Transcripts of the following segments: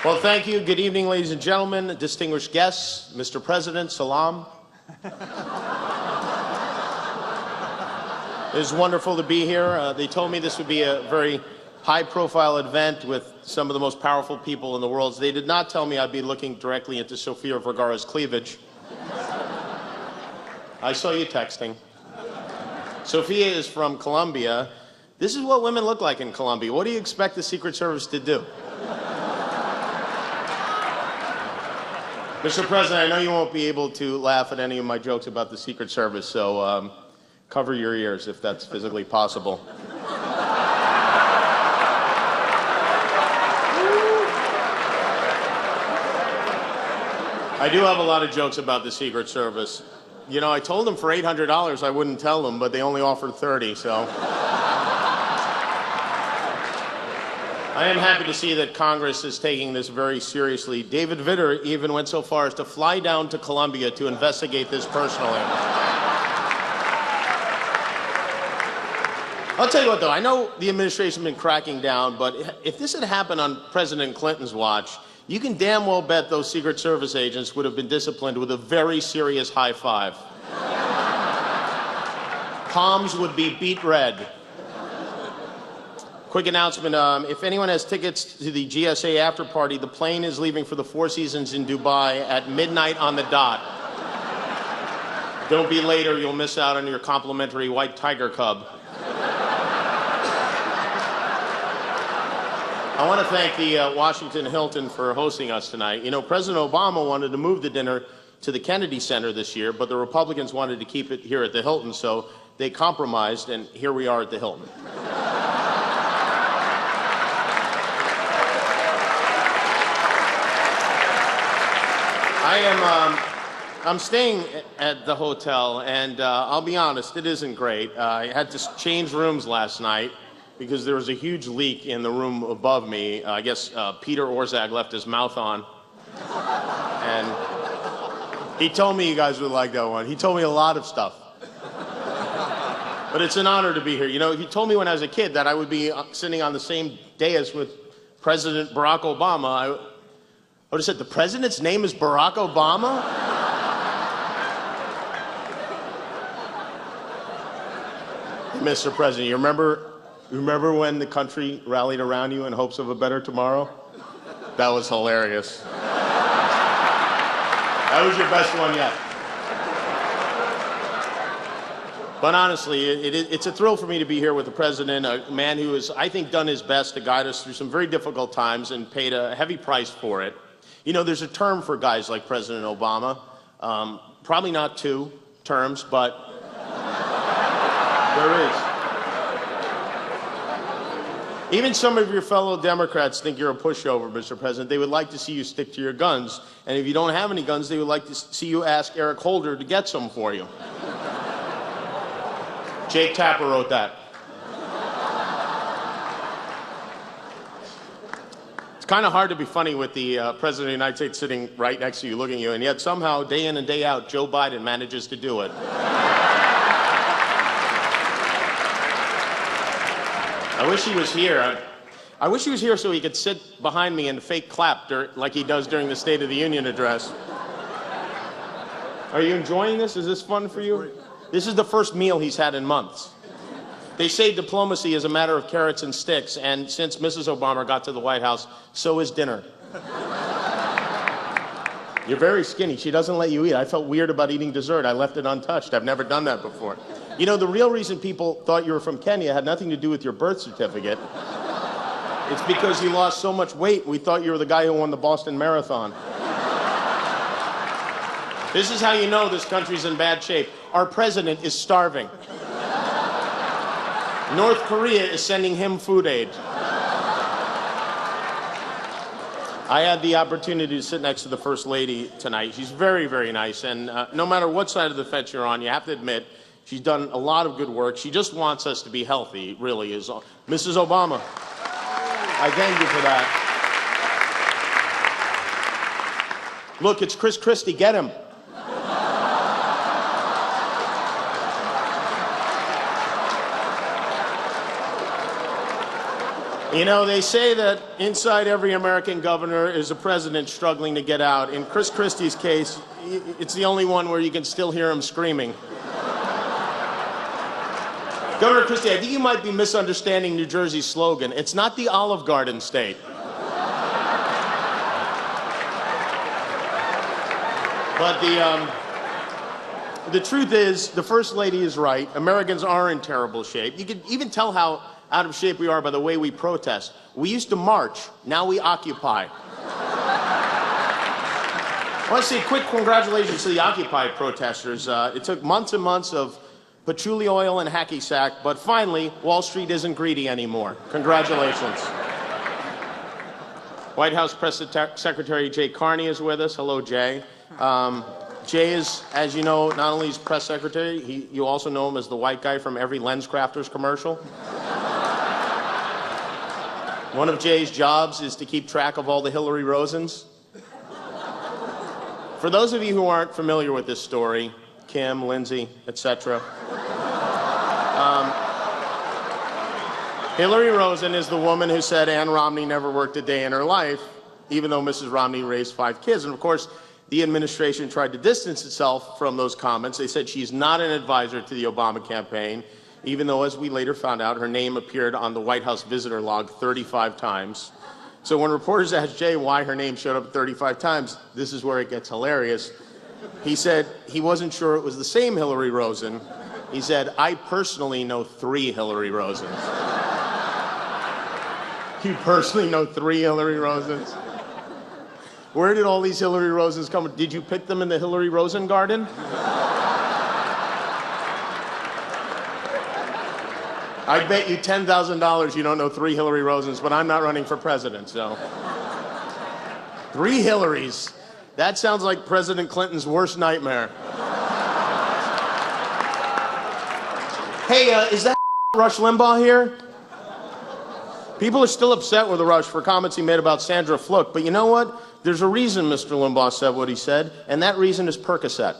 Well, thank you. Good evening, ladies and gentlemen, distinguished guests, Mr. President, salam. It is wonderful to be here. They told me this would be a very high-profile event with some of the most powerful people in the world. They did not tell me I'd be looking directly into Sofia Vergara's cleavage. I saw you texting. Sofia is from Colombia. This is what women look like in Colombia. What do you expect the Secret Service to do? Mr. President, I know you won't be able to laugh at any of my jokes about the Secret Service, so cover your ears if that's physically possible. I do have a lot of jokes about the Secret Service. You know, I told them for $800 I wouldn't tell them, but they only offered $30, so. I am happy to see that Congress is taking this very seriously. David Vitter even went so far as to fly down to Colombia to investigate this personally. I'll tell you what, though, I know the administration has been cracking down, but if this had happened on President Clinton's watch, you can damn well bet those Secret Service agents would have been disciplined with a very serious high five. Palms would be beet red. Quick announcement, if anyone has tickets to the GSA after party, the plane is leaving for the Four Seasons in Dubai at midnight on the dot. Don't be late or you'll miss out on your complimentary white tiger cub. I want to thank the Washington Hilton for hosting us tonight. You know, President Obama wanted to move the dinner to the Kennedy Center this year, but the Republicans wanted to keep it here at the Hilton, so they compromised, and here we are at the Hilton. I'm staying at the hotel, and I'll be honest, it isn't great. I had to change rooms last night because there was a huge leak in the room above me. I guess Peter Orszag left his mouth on. And he told me you guys would like that one. He told me a lot of stuff. But it's an honor to be here. You know, he told me when I was a kid that I would be sitting on the same dais with President Barack Obama. I would have said, the president's name is Barack Obama? Mr. President, you remember when the country rallied around you in hopes of a better tomorrow? That was hilarious. That was your best one yet. But honestly, it's a thrill for me to be here with the president, a man who has, I think, done his best to guide us through some very difficult times and paid a heavy price for it. You know, there's a term for guys like President Obama. Probably not 2 terms, but there is. Even some of your fellow Democrats think you're a pushover, Mr. President. They would like to see you stick to your guns. And if you don't have any guns, they would like to see you ask Eric Holder to get some for you. Jake Tapper wrote that. It's kind of hard to be funny with the President of the United States sitting right next to you, looking at you, and yet somehow, day in and day out, Joe Biden manages to do it. I wish he was here. I wish he was here so he could sit behind me and fake clap like he does during the State of the Union address. Are you enjoying this? Is this fun for you? This is the first meal he's had in months. They say diplomacy is a matter of carrots and sticks, and since Mrs. Obama got to the White House, so is dinner. You're very skinny. She doesn't let you eat. I felt weird about eating dessert. I left it untouched. I've never done that before. You know, the real reason people thought you were from Kenya had nothing to do with your birth certificate. It's because you lost so much weight, we thought you were the guy who won the Boston Marathon. This is how you know this country's in bad shape. Our president is starving. North Korea is sending him food aid. I had the opportunity to sit next to the First Lady tonight. She's very, very nice, and no matter what side of the fence you're on, you have to admit, she's done a lot of good work. She just wants us to be healthy, really, is all. Mrs. Obama, I thank you for that. Look, it's Chris Christie, get him. You know, they say that inside every American governor is a president struggling to get out. In Chris Christie's case, it's the only one where you can still hear him screaming. Governor Christie, I think you might be misunderstanding New Jersey's slogan. It's not the Olive Garden state. But the truth is, the First Lady is right. Americans are in terrible shape. You can even tell how out of shape we are by the way we protest. We used to march, now we occupy. I want to say quick congratulations to the Occupy protesters. It took months and months of patchouli oil and hacky sack, but finally, Wall Street isn't greedy anymore. Congratulations. White House Press Secretary Jay Carney is with us. Hello, Jay. Jay is, as you know, not only his press secretary, you also know him as the white guy from every LensCrafters commercial. One of Jay's jobs is to keep track of all the Hillary Rosens. For those of you who aren't familiar with this story, Kim, Lindsay, etc., Hillary Rosen is the woman who said Ann Romney never worked a day in her life, even though Mrs. Romney raised 5 kids. And of course, the administration tried to distance itself from those comments. They said she's not an advisor to the Obama campaign, even though, as we later found out, her name appeared on the White House visitor log 35 times. So when reporters asked Jay why her name showed up 35 times, this is where it gets hilarious. He said he wasn't sure it was the same Hillary Rosen. He said, I personally know 3 Hillary Rosens. You personally know 3 Hillary Rosens? Where did all these Hillary Rosens come? Did you pick them in the Hillary Rosen garden? I bet you $10,000 you don't know 3 Hillary Rosens, but I'm not running for president, so. 3 Hillarys. That sounds like President Clinton's worst nightmare. Hey, is that Rush Limbaugh here? People are still upset with Rush for comments he made about Sandra Fluke, but you know what? There's a reason Mr. Limbaugh said what he said, and that reason is Percocet.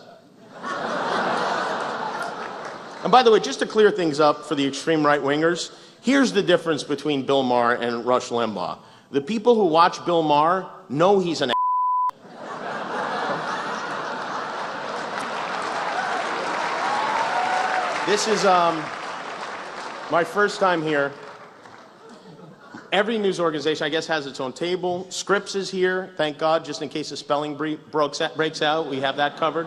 And by the way, just to clear things up for the extreme right-wingers, here's the difference between Bill Maher and Rush Limbaugh. The people who watch Bill Maher know he's an This is my first time here. Every news organization, I guess, has its own table. Scripps is here, thank God, just in case a spelling breaks out. We have that covered.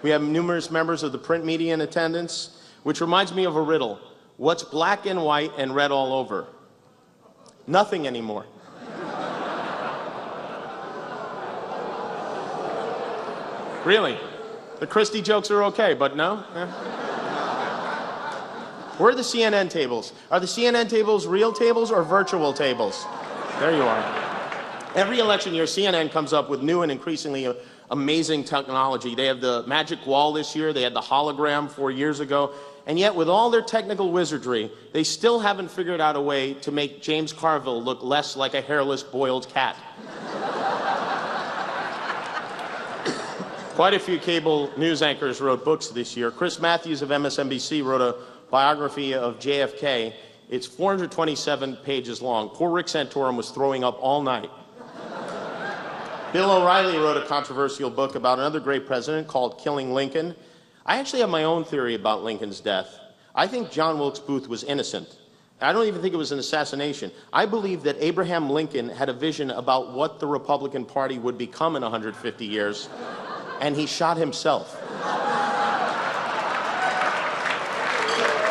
We have numerous members of the print media in attendance, which reminds me of a riddle. What's black and white and red all over? Nothing anymore. Really? The Christie jokes are okay, but no? Where are the CNN tables? Are the CNN tables real tables or virtual tables? There you are. Every election year, CNN comes up with new and increasingly amazing technology. They have the magic wall this year. They had the hologram 4 years ago. And yet, with all their technical wizardry, they still haven't figured out a way to make James Carville look less like a hairless, boiled cat. Quite a few cable news anchors wrote books this year. Chris Matthews of MSNBC wrote a biography of JFK. It's 427 pages long. Poor Rick Santorum was throwing up all night. Bill O'Reilly wrote a controversial book about another great president called Killing Lincoln. I actually have my own theory about Lincoln's death. I think John Wilkes Booth was innocent. I don't even think it was an assassination. I believe that Abraham Lincoln had a vision about what the Republican Party would become in 150 years, and he shot himself.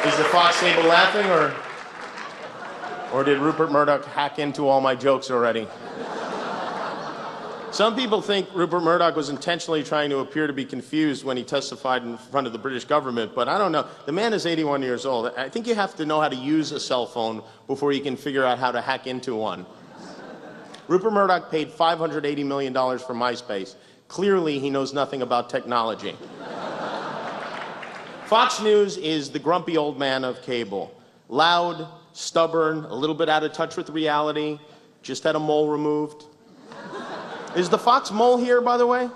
Is the Fox table laughing, or did Rupert Murdoch hack into all my jokes already? Some people think Rupert Murdoch was intentionally trying to appear to be confused when he testified in front of the British government, but I don't know. The man is 81 years old. I think you have to know how to use a cell phone before you can figure out how to hack into one. Rupert Murdoch paid $580 million for MySpace. Clearly, he knows nothing about technology. Fox News is the grumpy old man of cable. Loud, stubborn, a little bit out of touch with reality, just had a mole removed. Is the Fox mole here, by the way?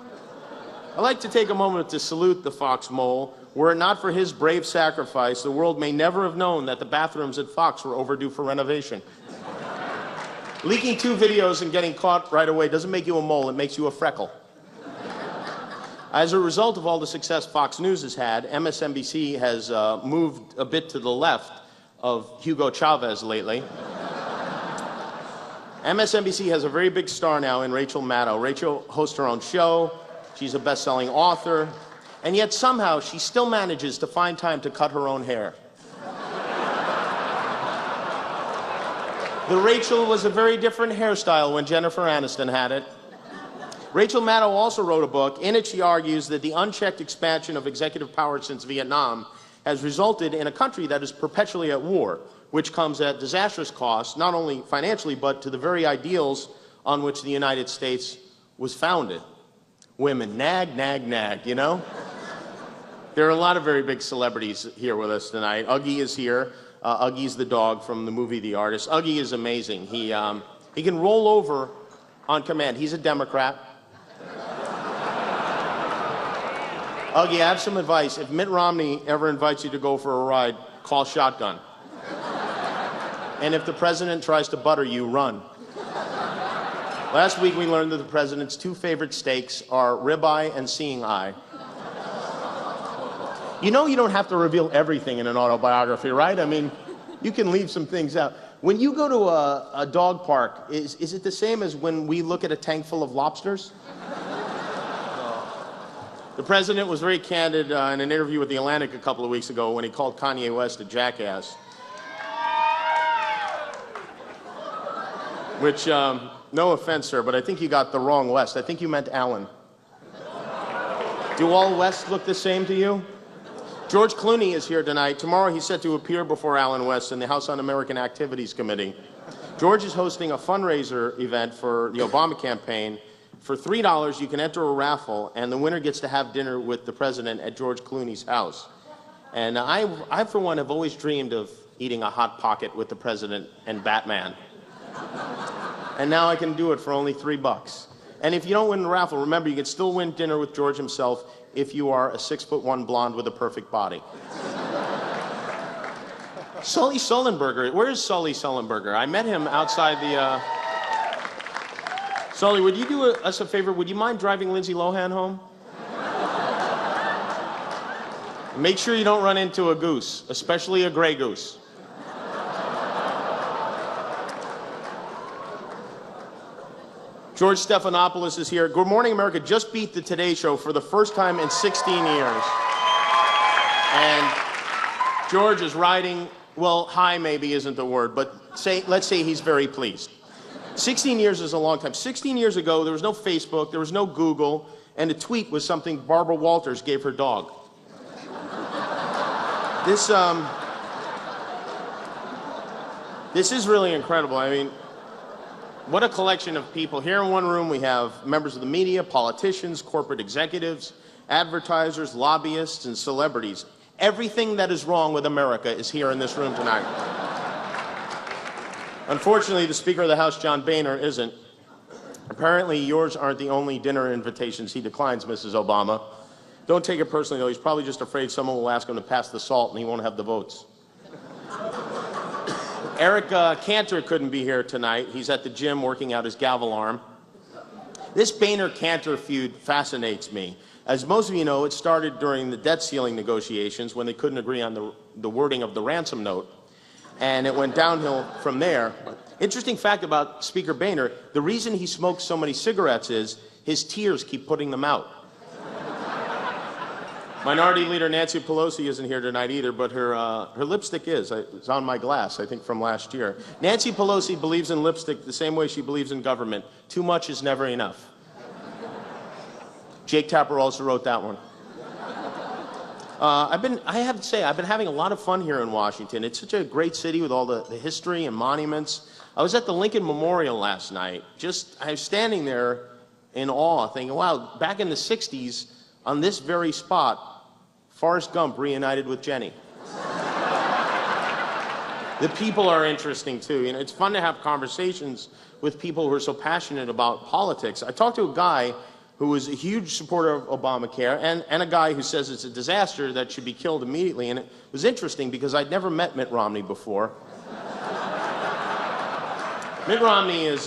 I'd like to take a moment to salute the Fox mole. Were it not for his brave sacrifice, the world may never have known that the bathrooms at Fox were overdue for renovation. Leaking 2 videos and getting caught right away doesn't make you a mole, it makes you a freckle. As a result of all the success Fox News has had, MSNBC has moved a bit to the left of Hugo Chavez lately. MSNBC has a very big star now in Rachel Maddow. Rachel hosts her own show, she's a best-selling author, and yet somehow she still manages to find time to cut her own hair. The Rachel was a very different hairstyle when Jennifer Aniston had it. Rachel Maddow also wrote a book. In it, she argues that the unchecked expansion of executive power since Vietnam has resulted in a country that is perpetually at war, which comes at disastrous cost, not only financially, but to the very ideals on which the United States was founded. Women, nag, nag, nag, you know? There are a lot of very big celebrities here with us tonight. Uggy is here. Uggy's the dog from the movie The Artist. Uggy is amazing. He can roll over on command. He's a Democrat. Uggy, I have some advice. If Mitt Romney ever invites you to go for a ride, call shotgun. And if the president tries to butter you, run. Last week we learned that the president's 2 favorite steaks are ribeye and seeing eye. You know you don't have to reveal everything in an autobiography, right? I mean, you can leave some things out. When you go to a dog park, is it the same as when we look at a tank full of lobsters? The president was very candid in an interview with The Atlantic a couple of weeks ago when he called Kanye West a jackass. Which, no offense, sir, but I think you got the wrong West. I think you meant Alan. Do all Wests look the same to you? George Clooney is here tonight. Tomorrow he's set to appear before Alan West in the House Un-American Activities Committee. George is hosting a fundraiser event for the Obama campaign. For $3, you can enter a raffle, and the winner gets to have dinner with the president at George Clooney's house. And I, for one, have always dreamed of eating a Hot Pocket with the president and Batman. And now I can do it for only $3. And if you don't win the raffle, remember, you can still win dinner with George himself if you are a 6'1" blonde with a perfect body. Sully Sullenberger. Where is Sully Sullenberger? I met him outside the... Sully, would you do us a favor? Would you mind driving Lindsay Lohan home? Make sure you don't run into a goose, especially a gray goose. George Stephanopoulos is here. Good Morning America just beat the Today Show for the first time in 16 years. And George is riding, well, high maybe isn't the word, but let's say he's very pleased. 16 years is a long time. 16 years ago, there was no Facebook, there was no Google, and a tweet was something Barbara Walters gave her dog. This is really incredible. I mean, what a collection of people. Here in one room we have members of the media, politicians, corporate executives, advertisers, lobbyists, and celebrities. Everything that is wrong with America is here in this room tonight. Unfortunately, the Speaker of the House, John Boehner, isn't. Apparently, yours aren't the only dinner invitations he declines, Mrs. Obama. Don't take it personally, though. He's probably just afraid someone will ask him to pass the salt and he won't have the votes. Eric Cantor couldn't be here tonight. He's at the gym working out his gavel arm. This Boehner-Cantor feud fascinates me. As most of you know, it started during the debt ceiling negotiations when they couldn't agree on the wording of the ransom note. And it went downhill from there. Interesting fact about Speaker Boehner, the reason he smokes so many cigarettes is his tears keep putting them out. Minority Leader Nancy Pelosi isn't here tonight either, but her lipstick is. It's on my glass, I think, from last year. Nancy Pelosi believes in lipstick the same way she believes in government. Too much is never enough. Jake Tapper also wrote that one. I have to say, I've been having a lot of fun here in Washington. It's such a great city with all the history and monuments. I was at the Lincoln Memorial last night. I was standing there in awe, thinking, wow, back in the 60s, on this very spot, Forrest Gump reunited with Jenny. The people are interesting, too. You know, it's fun to have conversations with people who are so passionate about politics. I talked to a guy who was a huge supporter of Obamacare, and a guy who says it's a disaster that should be killed immediately. And it was interesting because I'd never met Mitt Romney before. Mitt Romney is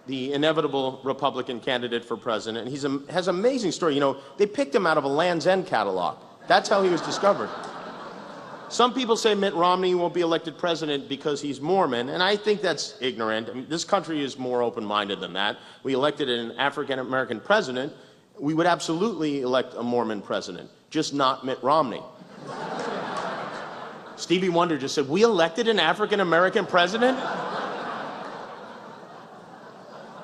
the inevitable Republican candidate for president. He has an amazing story. You know, they picked him out of a Land's End catalog. That's how he was discovered. Some people say Mitt Romney won't be elected president because he's Mormon, and I think that's ignorant. I mean, this country is more open-minded than that. We elected an African-American president. We would absolutely elect a Mormon president, just not Mitt Romney. Stevie Wonder just said, "We elected an African-American president?"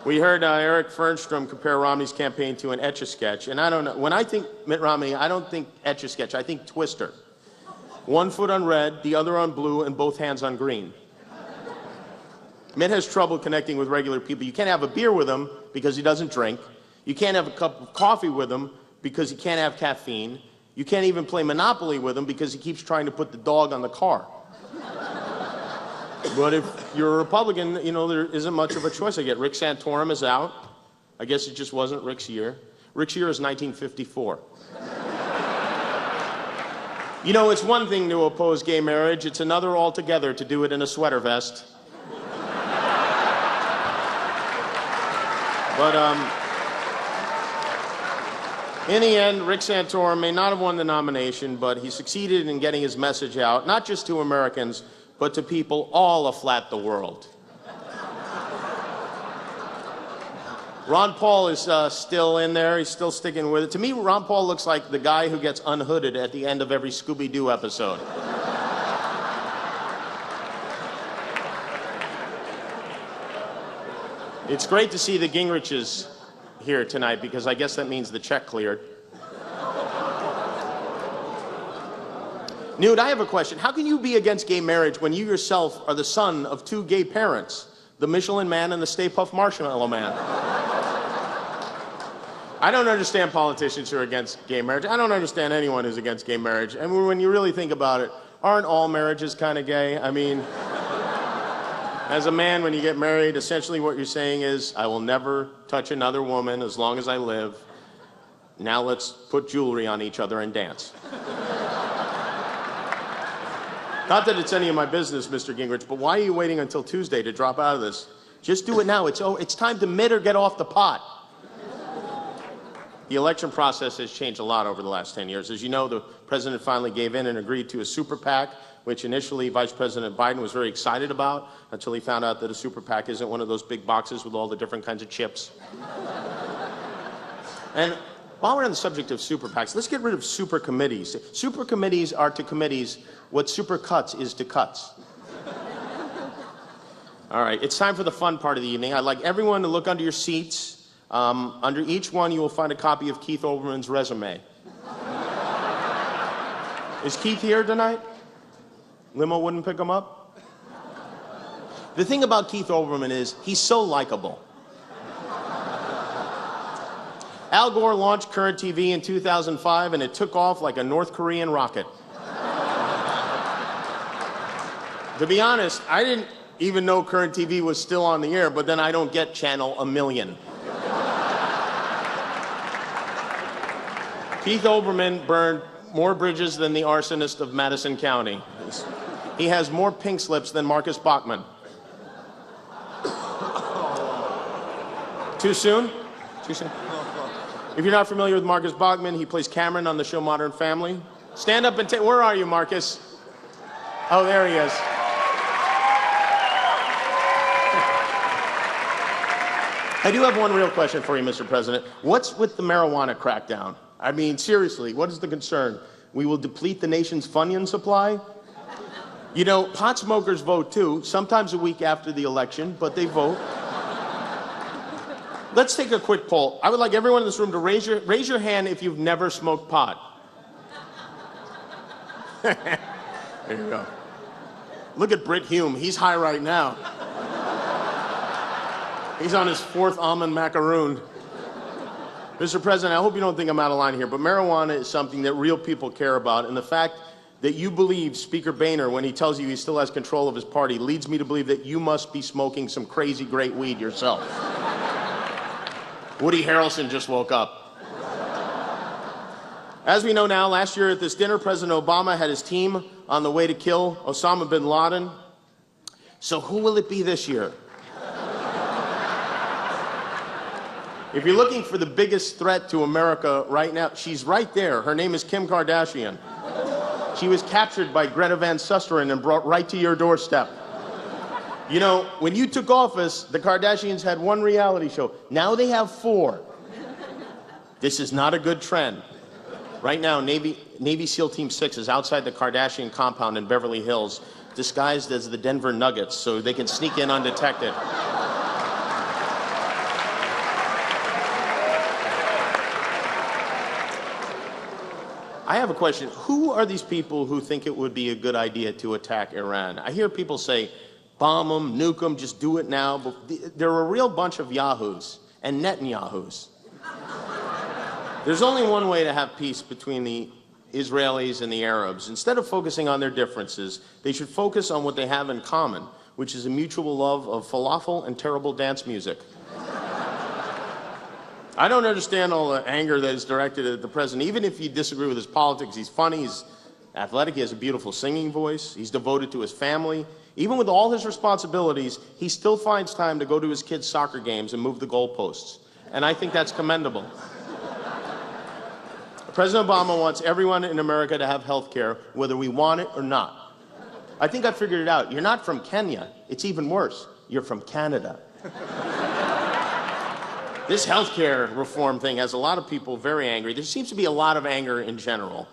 We heard Eric Fernstrom compare Romney's campaign to an Etch-a-Sketch, and I don't know. When I think Mitt Romney, I don't think Etch-a-Sketch, I think Twister. One foot on red, the other on blue, and both hands on green. Mitt has trouble connecting with regular people. You can't have a beer with him because he doesn't drink. You can't have a cup of coffee with him because he can't have caffeine. You can't even play Monopoly with him because he keeps trying to put the dog on the car. But if you're a Republican, you know, there isn't much of a choice. I get Rick Santorum is out. I guess it just wasn't Rick's year. Rick's year is 1954. You know, it's one thing to oppose gay marriage. It's another altogether to do it in a sweater vest. But in the end, Rick Santorum may not have won the nomination, but he succeeded in getting his message out, not just to Americans, but to people all aflat the world. Ron Paul is still in there. He's still sticking with it. To me, Ron Paul looks like the guy who gets unhooded at the end of every Scooby-Doo episode. It's great to see the Gingriches here tonight because I guess that means the check cleared. Newt, I have a question. How can you be against gay marriage when you yourself are the son of two gay parents, the Michelin Man and the Stay Puft Marshmallow Man? I don't understand politicians who are against gay marriage. I don't understand anyone who's against gay marriage. I mean, when you really think about it, aren't all marriages kind of gay? I mean, as a man, when you get married, essentially what you're saying is, I will never touch another woman as long as I live. Now let's put jewelry on each other and dance. Not that it's any of my business, Mr. Gingrich, but why are you waiting until Tuesday to drop out of this? Just do it now. It's time to Mitt or get off the pot. The election process has changed a lot over the last 10 years. As you know, the president finally gave in and agreed to a super PAC, which initially Vice President Biden was very excited about until he found out that a super PAC isn't one of those big boxes with all the different kinds of chips. And while we're on the subject of super PACs, let's get rid of super committees. Super committees are to committees what super cuts is to cuts. All right, it's time for the fun part of the evening. I'd like everyone to look under your seats. Under each one, you will find a copy of Keith Olbermann's resume. Is Keith here tonight? Limo wouldn't pick him up? The thing about Keith Olbermann is he's so likable. Al Gore launched Current TV in 2005, and it took off like a North Korean rocket. To be honest, I didn't even know Current TV was still on the air, but then I don't get channel a million. Keith Olbermann burned more bridges than the arsonist of Madison County. He has more pink slips than Marcus Bachmann. Too soon? Too soon? If you're not familiar with Marcus Bachmann, he plays Cameron on the show Modern Family. Stand up and take, where are you, Marcus? Oh, there he is. I do have one real question for you, Mr. President. What's with the marijuana crackdown? I mean, seriously, what is the concern? We will deplete the nation's Funyun supply? You know, pot smokers vote too, sometimes a week after the election, but they vote. Let's take a quick poll. I would like everyone in this room to raise your hand if you've never smoked pot. There you go. Look at Britt Hume. He's high right now. He's on his 4th almond macaroon. Mr. President, I hope you don't think I'm out of line here, but marijuana is something that real people care about, and the fact that you believe Speaker Boehner, when he tells you he still has control of his party, leads me to believe that you must be smoking some crazy great weed yourself. Woody Harrelson just woke up. As we know now, last year at this dinner, President Obama had his team on the way to kill Osama bin Laden. So who will it be this year? If you're looking for the biggest threat to America right now, she's right there. Her name is Kim Kardashian. She was captured by Greta Van Susteren and brought right to your doorstep. You know, when you took office, the Kardashians had one reality show. Now they have 4. This is not a good trend. Right now, Navy SEAL Team 6 is outside the Kardashian compound in Beverly Hills, disguised as the Denver Nuggets, so they can sneak in undetected. I have a question. Who are these people who think it would be a good idea to attack Iran? I hear people say, bomb them, nuke them, just do it now. But they're a real bunch of yahoos and Netanyahus. There's only one way to have peace between the Israelis and the Arabs. Instead of focusing on their differences, they should focus on what they have in common, which is a mutual love of falafel and terrible dance music. I don't understand all the anger that is directed at the president. Even if you disagree with his politics, he's funny, he's athletic, he has a beautiful singing voice, he's devoted to his family. Even with all his responsibilities, he still finds time to go to his kids' soccer games and move the goalposts. And I think that's commendable. President Obama wants everyone in America to have health care, whether we want it or not. I think I figured it out. You're not from Kenya. It's even worse. You're from Canada. This health care reform thing has a lot of people very angry. There seems to be a lot of anger in general.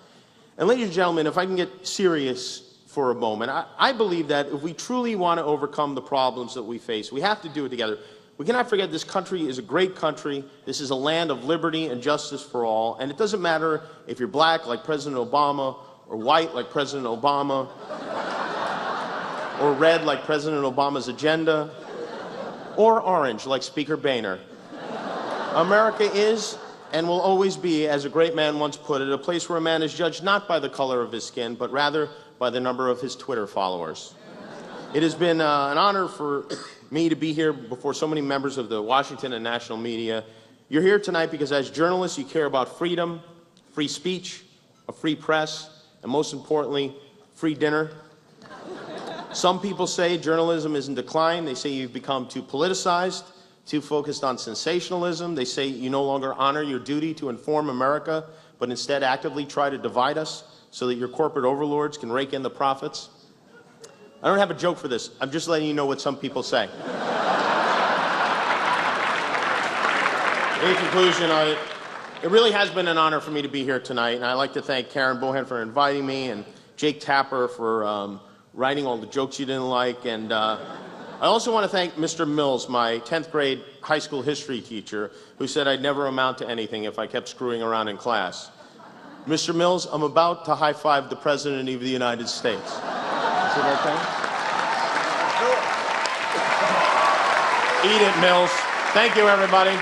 And ladies and gentlemen, if I can get serious for a moment, I believe that if we truly want to overcome the problems that we face, we have to do it together. We cannot forget this country is a great country. This is a land of liberty and justice for all. And it doesn't matter if you're black like President Obama, or white like President Obama, or red like President Obama's agenda, or orange like Speaker Boehner. America is and will always be, as a great man once put it, a place where a man is judged not by the color of his skin, but rather by the number of his Twitter followers. It has been an honor for me to be here before so many members of the Washington and national media. You're here tonight because as journalists you care about freedom, free speech, a free press, and most importantly, free dinner. Some people say journalism is in decline. They say you've become too politicized, too focused on sensationalism. They say you no longer honor your duty to inform America, but instead actively try to divide us so that your corporate overlords can rake in the profits. I don't have a joke for this. I'm just letting you know what some people say. In conclusion, it really has been an honor for me to be here tonight, and I'd like to thank Karen Bohan for inviting me, and Jake Tapper for writing all the jokes you didn't like, and I also want to thank Mr. Mills, my 10th grade high school history teacher, who said I'd never amount to anything if I kept screwing around in class. Mr. Mills, I'm about to high-five the President of the United States. Is it okay? Eat it, Mills. Thank you, everybody.